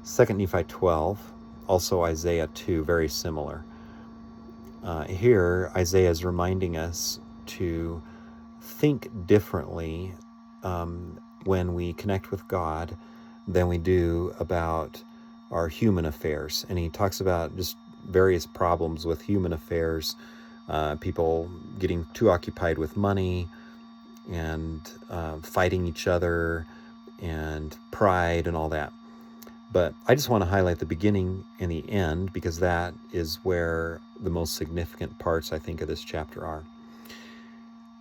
2 Nephi 12, also Isaiah 2, very similar. Here, Isaiah is reminding us to think differently when we connect with God than we do about our human affairs. And he talks about just various problems with human affairs, people getting too occupied with money and fighting each other and pride and all that. But I just want to highlight the beginning and the end, because that is where the most significant parts, I think, of this chapter are.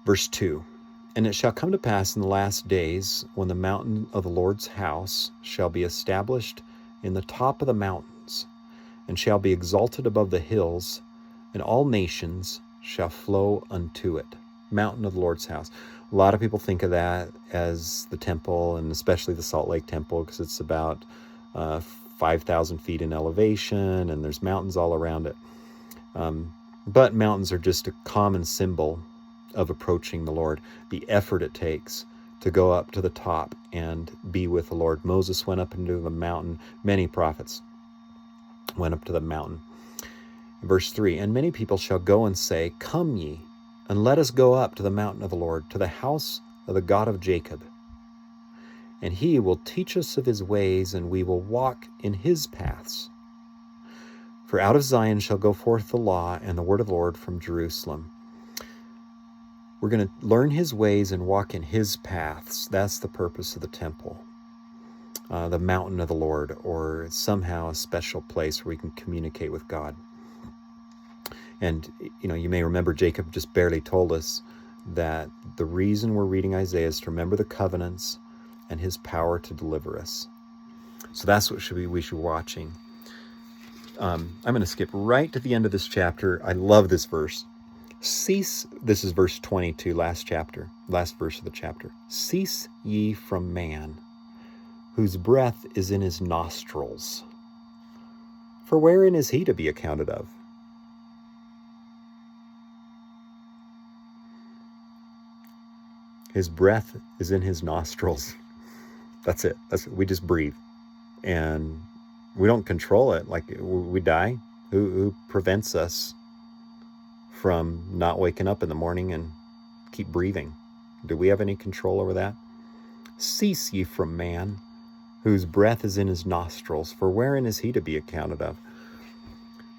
Verse 2, "And it shall come to pass in the last days, when the mountain of the Lord's house shall be established in the top of the mountains, and shall be exalted above the hills, and all nations shall flow unto it." Mountain of the Lord's house. A lot of people think of that as the temple, and especially the Salt Lake Temple, because it's about 5,000 feet in elevation, and there's mountains all around it. But mountains are just a common symbol of approaching the Lord, the effort it takes to go up to the top and be with the Lord. Moses went up into the mountain. Many prophets went up to the mountain. Verse 3, "And many people shall go and say, Come ye, and let us go up to the mountain of the Lord, to the house of the God of Jacob. And he will teach us of his ways, and we will walk in his paths. For out of Zion shall go forth the law and the word of the Lord from Jerusalem." We're going to learn his ways and walk in his paths. That's the purpose of the temple, the mountain of the Lord, or somehow a special place where we can communicate with God. And, you may remember Jacob just barely told us that the reason we're reading Isaiah is to remember the covenants and his power to deliver us. So that's what we should be watching. I'm going to skip right to the end of this chapter. I love this verse. "Cease," this is verse 22, last verse of the chapter. "Cease ye from man, whose breath is in his nostrils. For wherein is he to be accounted of?" His breath is in his nostrils. That's it. We just breathe. And we don't control it. Like we die. Who prevents us from not waking up in the morning and keep breathing? Do we have any control over that? "Cease ye from man, whose breath is in his nostrils, for wherein is he to be accounted of?"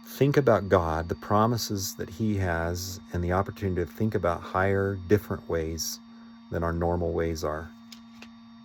Think about God, the promises that he has, and the opportunity to think about higher, different ways than our normal ways are.